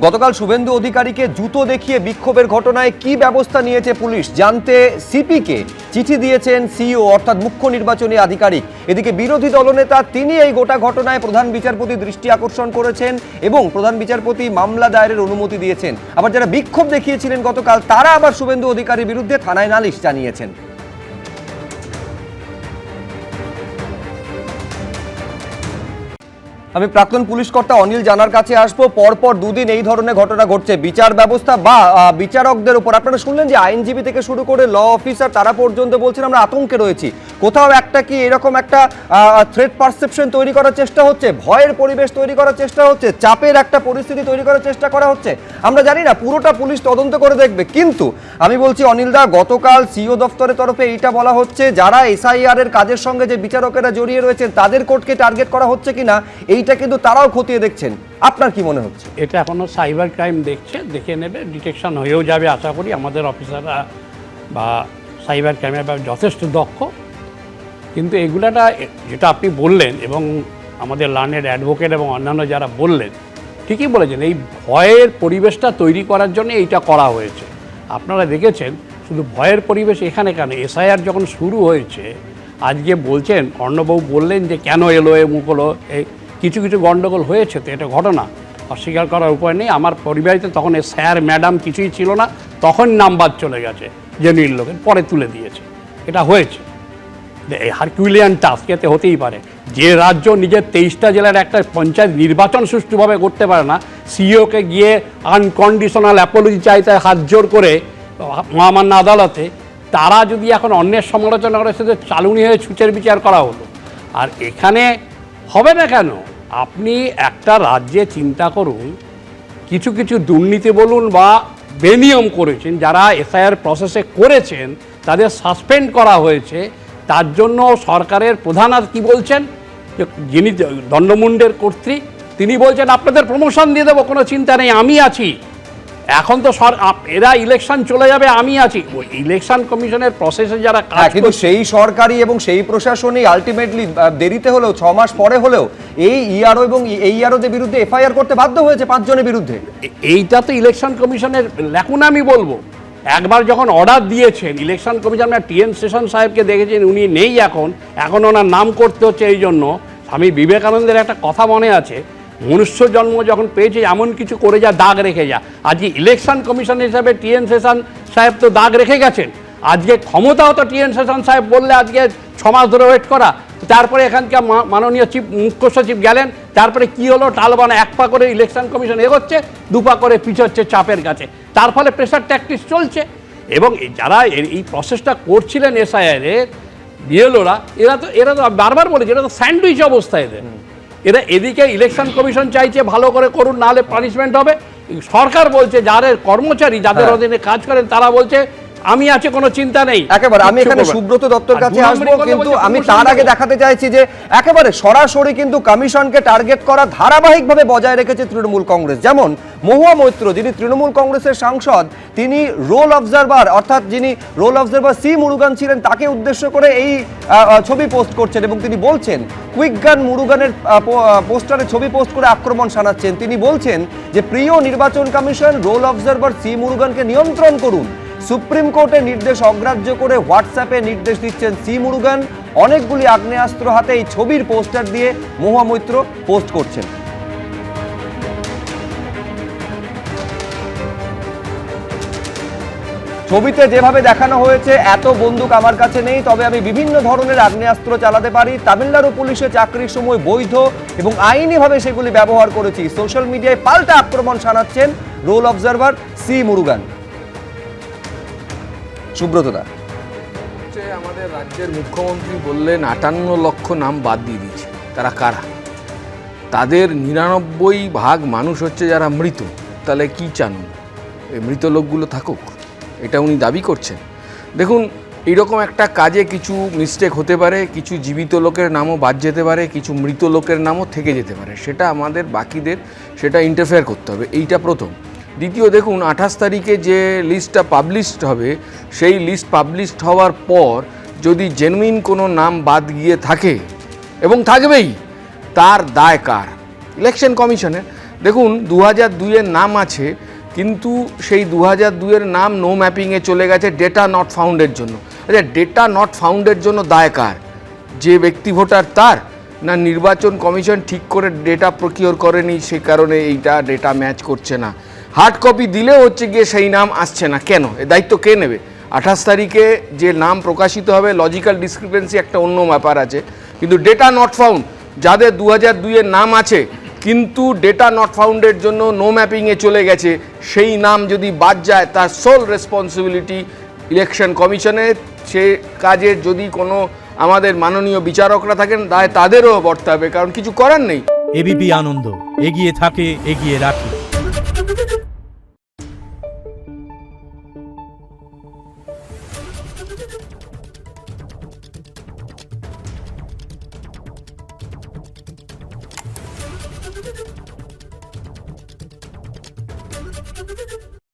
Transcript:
গতকাল শুভেন্দু অধিকারীকে জুতো দেখিয়ে বিক্ষোভের ঘটনায় কি ব্যবস্থা নিয়েছে পুলিশ জানতে সিপিকে চিঠি দিয়েছেন সিইও অর্থাৎ মুখ্য নির্বাচনী আধিকারিক। এদিকে বিরোধী দলনেতা তিনি এই গোটা ঘটনায় প্রধান বিচারপতির দৃষ্টি আকর্ষণ করেছেন এবং প্রধান বিচারপতি মামলা দায়েরের অনুমতি দিয়েছেন। আবার যারা বিক্ষোভ দেখিয়েছিলেন গতকাল তারা আবার শুভেন্দু অধিকারীর বিরুদ্ধে থানায় নালিশ জানিয়েছেন। আমি প্রাক্তন পুলিশ কর্তা অনিল জানার কাছে আসবো। পরপর দুদিন এই ধরনের ঘটনা ঘটছে বিচার ব্যবস্থা বা বিচারকদের উপর। আপনারা শুনলেন যে আইনজীবী থেকে শুরু করে ল অফিসার তারা পর্যন্ত বলছেন আমরা আতঙ্কে রয়েছি। কোথাও একটা কি এরকম একটা থ্রেট পারসেপশন তৈরি করার চেষ্টা হচ্ছে, ভয়ের পরিবেশ তৈরি করার চেষ্টা হচ্ছে, চাপের একটা পরিস্থিতি তৈরি করার চেষ্টা করা হচ্ছে? আমরা জানি না, পুরোটা পুলিশ তদন্ত করে দেখবে। কিন্তু আমি বলছি অনিলদা, গতকাল সিইও দফতরের তরফে এইটা বলা হচ্ছে যারা এসআইআর এর কাজের সঙ্গে যে বিচারকেরা জড়িয়ে রয়েছেন তাদের কোর্টকে টার্গেট করা হচ্ছে কিনা এইটা কিন্তু তারাও খতিয়ে দেখছেন। আপনার কি মনে হচ্ছে? এটা এখনো সাইবার ক্রাইম দেখে নেবে, ডিটেকশন হয়েও যাবে আশা করি। আমাদের অফিসাররা বা সাইবার ক্রাইমের যথেষ্ট দক্ষ। কিন্তু এগুলাটা যেটা আপনি বললেন এবং আমাদের লার্নেড অ্যাডভোকেট এবং অন্যান্য যারা বললেন ঠিকই বলেছেন, এই ভয়ের পরিবেশটা তৈরি করার জন্য এইটা করা হয়েছে। আপনারা দেখেছেন শুধু ভয়ের পরিবেশ এখানে কেন, এসআইআর যখন শুরু হয়েছে আজকে বলছেন অর্ণববাবু বললেন যে কেন এলো এ মুখ হলো, এই কিছু কিছু গণ্ডগোল হয়েছে, তো এটা ঘটনা অস্বীকার করার উপায় নেই। আমার পরিবারিতে তখন স্যার ম্যাডাম কিছুই ছিল না, তখন নাম্বার চলে গেছে জেনুইন লোকের, পরে তুলে দিয়েছে। এটা হয়েছে, হারকিউলিয়ান টাস্ক এতে হতেই পারে। যে রাজ্য নিজের 23টা জেলার একটা পঞ্চায়েত নির্বাচন সুষ্ঠুভাবে করতে পারে না, সিইওকে গিয়ে আনকন্ডিশনাল অ্যাপোলজি চাইতে হাত জোর করে মহামান্য আদালতে, তারা যদি এখন অন্যের সমালোচনা করে সেটা চালুনি হয়ে ছুঁচের বিচার করা হলো। আর এখানে হবে না কেন? আপনি একটা রাজ্যে চিন্তা করুন, কিছু কিছু দুর্নীতি বলুন বা বেনিয়ম করেছেন, যারা এসআইআর প্রসেসে করেছেন তাদের সাসপেন্ড করা হয়েছে। তার জন্য সরকারের প্রধান কি বলছেন, যিনি দণ্ডমুণ্ডের কর্ত্রী তিনি বলছেন আপনাদের প্রমোশন দিয়ে দেবো, কোনো চিন্তা নেই, আমি আছি। এখন তো এরা ইলেকশন চলে যাবে, আমি আছি। ওই ইলেকশন কমিশনের প্রসেসে যারা কাজ, কিন্তু সেই সরকারি এবং সেই প্রশাসনই আলটিমেটলি দেরিতে হলেও 6 মাস পরে হলেও এই ইআরও এবং এই ইআরওদের বিরুদ্ধে এফআইআর করতে বাধ্য হয়েছে 5 জনের বিরুদ্ধে। এইটা তো ইলেকশন কমিশনের ল্যাকুনা আমি বলবো। একবার যখন অর্ডার দিয়েছেন ইলেকশন কমিশনার টিএন সেশন সাহেবকে দেখেছেন, উনি নেই এখন ওনার নাম করতে হচ্ছে। এই জন্য স্বামী বিবেকানন্দের একটা কথা মনে আছে, মনুষ্য জন্ম যখন পেয়েছে এমন কিছু করে যা দাগ রেখে যা। আজকে ইলেকশন কমিশন হিসাবে টিএন সেশন সাহেব তো দাগ রেখে গেছেন। আজকে ক্ষমতাও তো টিএন সেশন সাহেব বললে আজকে 6 মাস ধরে ওয়েট করা। তারপরে এখানকার মাননীয় মুখ্য সচিব গেলেন, তারপরে কি হলো, টালবানা 1 পা করে ইলেকশন কমিশন এগোচ্ছে, 2 পা করে পিছোচ্ছে চাপের কাছে। তার ফলে প্রেশার ট্যাকটিক্স চলছে। এবং যারা এই প্রসেসটা করছিলেন এসআইআর বিএলওরা, এরা তো বারবার বলেছে এটা তো স্যান্ডউইচ অবস্থা এরা এদিকে ইলেকশন কমিশন চাইছে ভালো করে করুন, নাহলে পানিশমেন্ট হবে। সরকার বলছে যারা কর্মচারী যাদের অধীনে কাজ করেন তারা বলছে আমি আছি, কোনো চিন্তা নেই। একেবারে আমি এখানে সুব্রত দত্তর কাছে আসবো, কিন্তু আমি তার আগে দেখাতে চাইছি যে একেবারে সরাসরি কিন্তু কমিশনকে টার্গেট করা ধারাবাহিকভাবে বজায় রেখেছে তৃণমূল কংগ্রেস। যেমন মহুয়া মৈত্র, যিনি তৃণমূল কংগ্রেসের সাংসদ, তিনি রোল অবজারভার অর্থাৎ যিনি রোল অবজারভার সি মুরুগান ছিলেন, তাকে উদ্দেশ্য করে এই ছবি পোস্ট করছেন এবং তিনি বলছেন কুইক গান মুরুগানের পোস্টারে ছবি পোস্ট করে আক্রমণ শানাচ্ছেন। তিনি বলছেন যে প্রিয় নির্বাচন কমিশন, রোল অবজারভার সি মুরুগানকে নিয়ন্ত্রণ করুন। সুপ্রিম কোর্টের নির্দেশ অগ্রাহ্য করে হোয়াটসঅ্যাপে নির্দেশ দিচ্ছেন সি মুরুগান। অনেকগুলি আগ্নেয়াস্ত্র হাতে এই ছবির পোস্টার দিয়ে মহুয়া মৈত্র পোস্ট করছেন। ছবিতে যেভাবে দেখানো হয়েছে, এত বন্দুক আমার কাছে নেই, তবে আমি বিভিন্ন ধরনের আগ্নেয়াস্ত্র চালাতে পারি। তামিলনাড়ু পুলিশে চাকরির সময় বৈধ এবং আইনিভাবে সেগুলি ব্যবহার করেছি। সোশ্যাল মিডিয়ায় পাল্টা আক্রমণ শানাচ্ছেন রোল অবজারভার সি মুরুগান। সুব্রতদা, আমাদের রাজ্যের মুখ্যমন্ত্রী বললেন 58 লক্ষ নাম বাদ দিয়ে দিয়েছে। তারা কারা? তাদের 99% মানুষ হচ্ছে যারা মৃত। তাহলে কি চান? এই মৃত লোকগুলো থাকুক, এটা উনি দাবি করছেন? দেখুন, এইরকম একটা কাজে কিছু মিস্টেক হতে পারে, কিছু জীবিত লোকের নামও বাদ যেতে পারে, কিছু মৃত লোকের নামও থেকে যেতে পারে। সেটা আমাদের বাকিদের সেটা ইন্টারফেয়ার করতে হবে, এইটা প্রথম। দ্বিতীয়, দেখুন 28 তারিখে যে লিস্টটা পাবলিশড হবে, সেই লিস্ট পাবলিশড হওয়ার পর যদি জেনুইন কোনো নাম বাদ গিয়ে থাকে, এবং থাকবেই, তার দায় কার? ইলেকশন কমিশনের। দেখুন 2002-এর নাম আছে, কিন্তু সেই 2002-এর নাম নো ম্যাপিংয়ে চলে গেছে ডেটা নট ফাউন্ডের জন্য। আচ্ছা, ডেটা নট ফাউন্ডের জন্য দায় কার? যে ব্যক্তি ভোটার তার, না নির্বাচন কমিশন ঠিক করে ডেটা প্রকিওর করেনি সে কারণে এইটা ডেটা ম্যাচ করছে না? হার্ড কপি দিলেও হচ্ছে গিয়ে সেই নাম আসছে না, কেন? এ দায়িত্ব কে নেবে? 28 তারিখে যে নাম প্রকাশিত হবে, লজিক্যাল ডিসক্রিপেন্সি একটা অন্য ব্যাপার আছে, কিন্তু ডেটা নট ফাউন্ড যাদের 2002-এর নাম আছে কিন্তু ডেটা নট ফাউন্ডের জন্য নো ম্যাপিংয়ে চলে গেছে, সেই নাম যদি বাদ যায় তার সোল রেসপন্সিবিলিটি ইলেকশন কমিশনের। সে কাজে যদি কোনো আমাদের মাননীয় বিচারকরা থাকেন তাদেরও বর্তাবে, কারণ কিছু করার নেই। এবিপি আনন্দ, এগিয়ে থাকে, এগিয়ে রাখে।